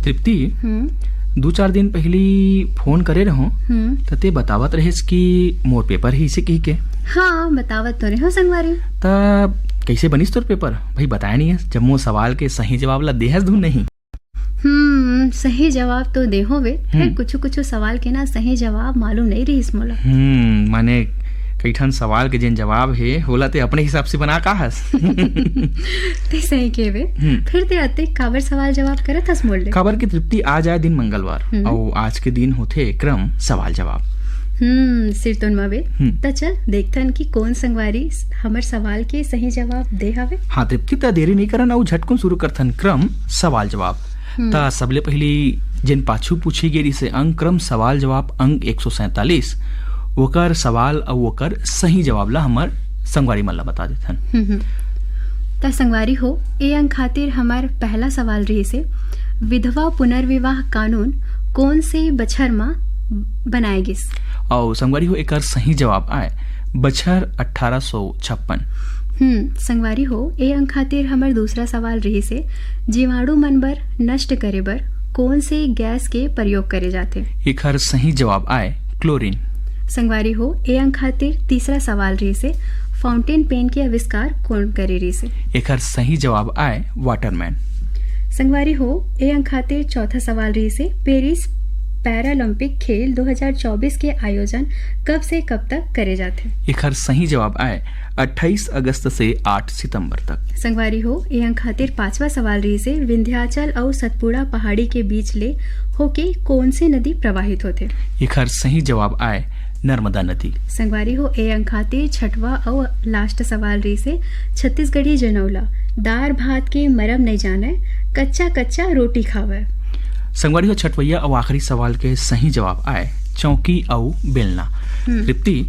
तृप्ति 2-4 दिन पहली फोन करे रहो त ते बतावत रहिस कि मोर पेपर ही इसे कही के। हाँ बतावत तो रहो संगवारी। त कैसे बनिस तोर पेपर? भाई बताया नहीं है जब मो सवाल के सही जवाब ला देहस धुन नहीं। सही जवाब तो दे होवे, फिर कुछ सवाल के ना सही जवाब मालूम नहीं रही मोला। माने कई ठन सवाल के जिन जवाब है होला ते अपने हिसाब से बना का हस। ते सही केवे, फिर ते आते काबर सवाल जवाब करत हस मोल ले। काबर की तृप्ति आज आए दिन मंगलवार और आज के दिन होते क्रम सवाल जवाब। सिर तो नवे त चल देखथन कि कौन संगवारी हमर सवाल के सही जवाब दे हवे। हाँ तृप्ति त देरी नहीं करन और झटकुन शुरू करथन क्रम सवाल जवाब। ता सबले पहली जिन पाछू पूछी गेरी से अंक क्रम सवाल जवाब अंक 147 ओकर सवाल और ओकर सही जवाब ला हमर संगवारी मन ला बता देथन। त संगवारी हो ए अंक खातिर हमार पहला सवाल रही से विधवा पुनर्विवाह कानून कौन से बछर में बनाए गिस? और संगवारी हो एकर सही जवाब आए बछर 1856। संगवारी हो ए अंक खातिर हमार दूसरा सवाल रही से जीवाणु मन बर नष्ट करे बर कौन से गैस के प्रयोग करे जाते? एकर सही जवाब आए क्लोरीन। संगवारी हो ए अंक खातिर तीसरा सवाल रही से फाउंटेन पेन के आविष्कार कौन करे रही से? एकर सही जवाब आए वाटरमैन। संगवारी हो ए अंक खातिर चौथा सवाल रही से पेरिस पैरालंपिक खेल 2024 के आयोजन कब से कब तक करे जाते? एकर सही जवाब आए 28 अगस्त से 8 सितंबर तक। संगवारी हो ए अंक खातिर पांचवा सवाल रही से विंध्याचल और सतपुड़ा पहाड़ी के बीच ले होके कौन से नदी प्रवाहित होते? एकर सही जवाब आए नर्मदा नदी। संगवारी हो ए अंक खातिर छठवा और लास्ट सवाल रही से छत्तीसगढ़ी जनौला दार भात के मरम नहीं जाने कच्चा कच्चा रोटी खावे। संगवारी हो छठवैया और आखिरी सवाल के सही जवाब आए चौकी और बेलना। तृप्ति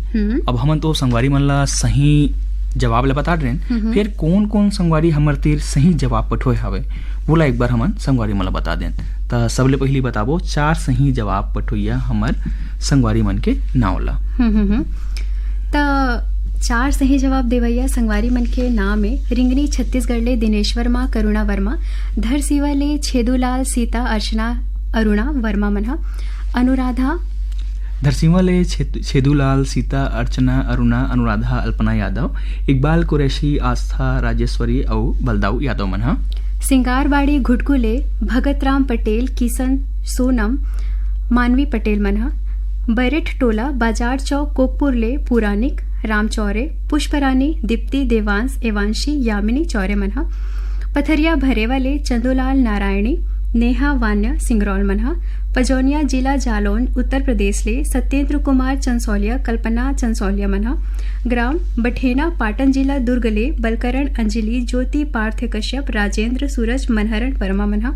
अब हमन तो संगवारी मन ला सही जवाब ला बता दें, फिर कौन कौन संगवारी हमर तीर सही जवाब पठोए हवे बोला एक बार हमन संगवारी मन ला बता दें। त सबले पहली बताबो 4 सही जवाब पठोइया हमर संगवारी मन के नाव ला। त 4 सही जवाब देवैया संगवारी मन के नाम में रिंगनी छत्तीसगढ़ ले दिनेश वर्मा करुणा वर्मा, धरसीवा ले छेदूलाल सीता अर्चना अरुणा वर्मा मनहा, अनुराधा धरसीवा ले छेदूलाल सीता अर्चना अरुणा अनुराधा अल्पना यादव, इकबाल कुरैशी आस्था राजेश्वरी और बलदाऊ यादव मनहा, सिंगारबाड़ी घुटकू ले भगत राम पटेल किशन सोनम मानवी पटेल मनहा, बैरेट टोला बाजार चौक कोकपुर ले पुरानिक राम चौरे पुष्परानी दीप्ति देवांश एवांशी यामिनी चौरे मनहा, पथरिया भरेवा ले चंदूलाल नारायणी नेहा वान्य सिंगरौल मनहा, पजौनिया जिला जालौन उत्तर प्रदेश ले सत्येंद्र कुमार चंसौलिया कल्पना चंसौलिया मनहा, ग्राम बठेना पाटन जिला दुर्ग ले बलकरण अंजलि ज्योति पार्थ कश्यप राजेंद्र सूरज मनहरण वर्मा मनहा,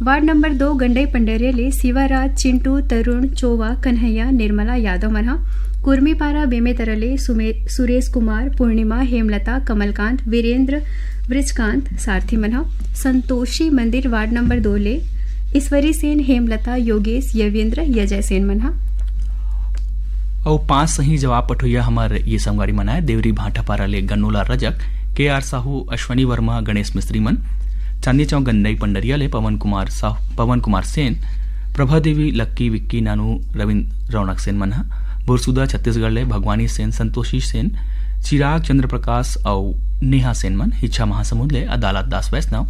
वार्ड नंबर 2 गंडई पंडरिया ले शिवाराज चिंटू तरुण चोवा कन्हैया निर्मला यादव मनहा, कुर्मीपारा बेमेतरले सुरेश कुमार पूर्णिमा हेमलता कमलकांत वीरेंद्र ब्रिजकांत सारथी मनहा, संतोषी मंदिर वार्ड नंबर 2 ले ईश्वरी सेन हेमलता योगेश यवेंद्र यजय सेन मनहा। और 5 सही जवाब पठोइया हमार ये संगवारी मनाए देवरी भाटापारा ले गन्नूला रजक KR साहू अश्वनी वर्मा गणेश मिस्त्री मन, चांदी चौक गंडई पंडरिया ले पवन कुमार सेन, प्रभा देवी लक्की विक्की नानू रविंद्र रौनक सेन मनहा, बुरसुदा छत्तीसगढ़ ले भगवानी सेन संतोषी सेन, चिराग चंद्र प्रकाश और नेहा सेन मन, इच्छा महासमुद ले अदालत दास वैष्णव,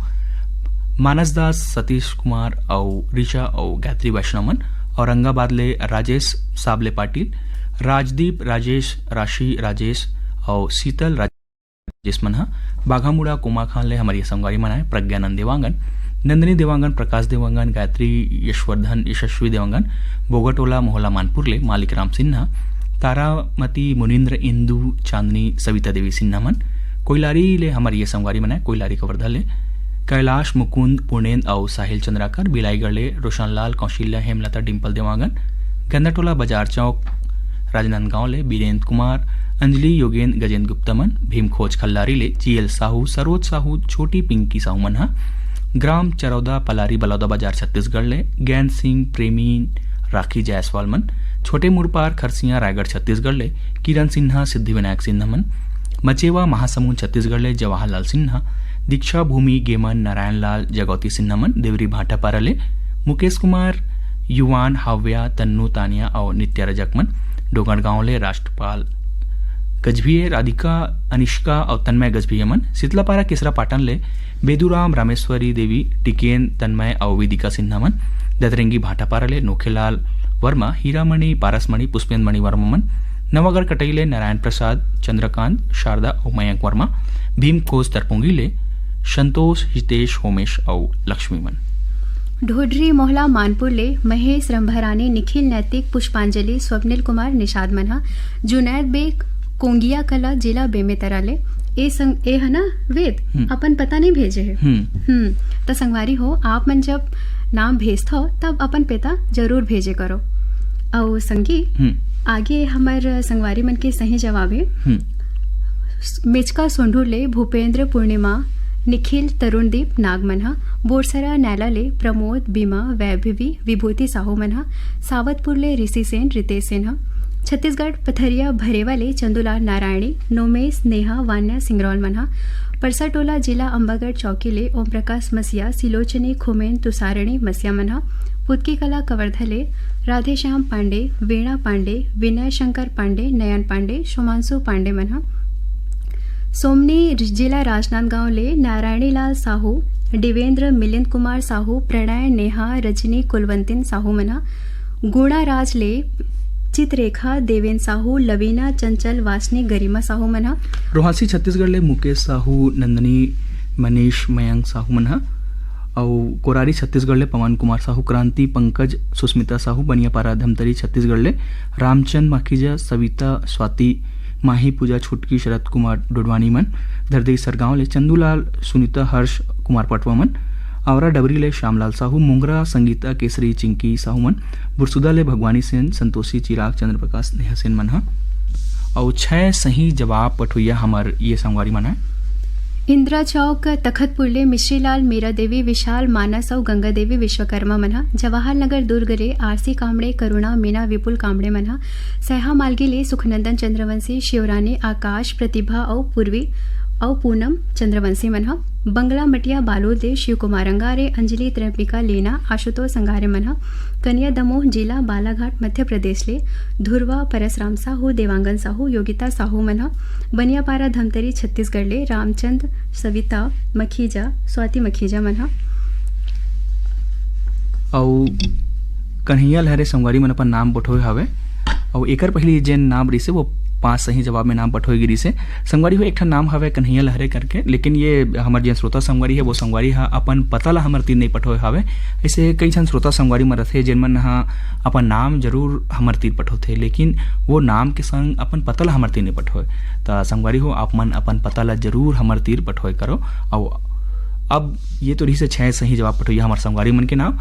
मानस दास सतीश कुमार और ऋषा और गायत्री वैष्णव मन, औरंगाबाद ले राजेश साबले पाटिल, राजदीप राजेश राशि राजेश और शीतल राजेश मनहा, बाघामुड़ा कुमा खान ले हमारी संगवारी मनाए प्रज्ञानंद देवांगन, नंदिनी देवांगन प्रकाश देवांगन गायत्री यशवर्धन यशस्वी देवांगन, बोगटोला मोहला मानपुर ले मालिक राम सिन्हा, तारामती मुनिंद्र इंदू चांदनी सविता देवी सिन्हा मन, कोइलारी ले हमारी ये संगवारी मनाए कोइलारी कवर्धा ले कैलाश मुकुंद पूर्णेंद्र और साहिल चंद्राकर, बिलाईगढ़ ले रोशनलाल कौशिल्या हेमलता डिम्पल देवांगन, गंदाटोला बाजार चौक राजनांदगांव ले बीरेन्द्र कुमार अंजलि योगेंद्र गजेंद्र गुप्ता मन, भीम खोज खल्लारी ले GL साहू सरोज साहू छोटी पिंकी साहू मनहा, ग्राम चरौदा पलारी बलौदा बाजार छत्तीसगढ़ ले ज्ञान सिंह प्रेमी राखी जायसवाल मन, छोटे मुरपार खरसिया रायगढ़ छत्तीसगढ़ ले किरण सिन्हा सिद्धिविनायक सिन्हा मन, मचेवा महासमुंद छत्तीसगढ़ ले जवाहरलाल सिन्हा, दीक्षा भूमि गेमन नारायण लाल जगौती सिन्हा मन, देवरी भाटापारा ले मुकेश कुमार, युवान, हाव्या, तन्नू, तानिया और नित्या रजकमन डोंगरगांव ले राष्ट्रपाल गजभिये, राधिका, अनिष्का और तन्मय गजभिये मन शीतलापारा केसरा पाटन ले बेदूराम, रामेश्वरी देवी, टिकेन, तन्मय और वेदिका सिन्हा मन ददरेंगी भाटापारा ले नोखेलाल वर्मा, हीरामणि, पारसमणि, पुष्पेंद्र मणि वर्मा मन नवागढ़ कटई ले नारायण प्रसाद, चंद्रकांत, शारदा और मयंक वर्मा, भीम कोस तरपुंगी ले संतोष, हितेश, होमेश और लक्ष्मी मन। ढोडरी मोहला मानपुर ले महेश, रंभरानी, निखिल, नैतिक, पुष्पांजलि, स्वप्निल कुमार, निषाद मनहा, जुनैद बेग, कोंगिया कला, जिला बेमेतरा ले ए है ना वेद अपन पता नहीं भेजे है। तो संगवारी हो, आप मन जब नाम भेजता हो तब अपन पिता जरूर भेजे करो। और संगी आगे हमार संगवारी मन के सही जवाब है मिचका सोंढूर ले भूपेंद्र, पूर्णिमा, निखिल, तरुणदीप, नागमनहा, बोरसरा, नैला ले प्रमोद, बीमा, वैभवी, विभूति साहू मनहा, सावतपुर ले ऋषि सेन, रितेश सिन्हा, छत्तीसगढ़ पथरिया भरेवा ले चंदूलाल नारायणी, नोमेश, नेहा, वान्या, सिंगरौल मनहा, परसाटोला जिला अंबागढ़ चौकी ले ओम प्रकाश मसिया, सिलोचनी, खुमेन, तुसारणी, मसिया मनहा, पुतकी कला कवर्धा ले राधेश्याम पांडे, वीणा पांडे, विनय शंकर पांडे, नयन पांडे, शुमांशु पांडे मनहा, सोमनी जिला राजनांदगांव ले नारायणी लाल साहू, देवेंद्र, मिलिंद कुमार साहू, प्रणय, नेहा, रजनी, कुलवंतिन साहू मनहा, गुणा राज ले चित्ररेखा, देवेंद्र साहू, लवीना, चंचल, वासनी, गरिमा साहू मनहा, रोहासी छत्तीसगढ़ ले मुकेश साहू, नंदनी, मनीष, मयंक साहू मनहा, और कोरारी छत्तीसगढ़ ले पवन कुमार साहू, क्रांति, पंकज, सुस्मिता साहू, बनियापारा धमतरी छत्तीसगढ़ ले रामचंद माखीजा, सविता, स्वाति, माही, पूजा, छुटकी, शरद कुमार डोडवानी मन, दरदेई सरगांव ले चंदूलाल, सुनीता, हर्ष कुमार पटवा मन, आवरा डबरी ले श्यामलाल साहू, मुंगरा, संगीता, केसरी, चिंकी साहू मन, बुरसुदा ले भगवानी सेन, संतोषी, चिराग, चंद्र प्रकाश, नेहा सेन मन हा। और 6 सही जवाब पठोइया हमार ये संगवारी मन है। इंदिरा चौक तखतपुर ले मिश्रीलाल, मीरा देवी, विशाल, मानस और गंगा देवी, विश्वकर्मा मनहा, जवाहर नगर दुर्ग ले आरसी कामड़े, करुणा, मीना, विपुल कामड़े मनहा, सहा मालगी ले सुखनंदन चंद्रवंशी, शिवरानी, आकाश, प्रतिभा और पूर्वी और पूनम चंद्रवंशी मनहा, बंगला मटिया बालोद ले शिव कुमार अंगारे, अंजलि, त्रैंबिका, लीना, आशुतोष संगारे मनहा, कन्या दमोह जिला बालाघाट मध्य प्रदेश ले ध्रुवा, परसराम साहू, देवांगन साहू, योगिता साहू मनहा, बनियापारा धमतरी छत्तीसगढ़ ले रामचंद, सविता मखीजा, स्वाति मखीजा मनहा। और कन्हैया लहरे संगवारी मन अपन नाम पठोए हवे और एकर पहली जेन नाम रही से वो 5 सही जवाब में नाम पठोए गिरी से संगवारी हो एक ठा नाम हवे कन्हैया लहरे करके, लेकिन ये हमार जेन श्रोता संगवारी है वो संगवारी हा अपन पता ला हमर तीर नहीं पठोए हवे। ऐसे कई ठन श्रोता संगवारी में रथे जेन मन हा अपन नाम जरूर हमर तीर पठोथे, लेकिन वो नाम के संग अपन पता ला हमर तीर नहीं पठोए। तो संगवारी हो आप मन अपन पता ला जरूर हमर तीर पठोए करो। और अब ये तो रही से 6 सही जवाब पठोइया हमार संगवारी मन के नाम।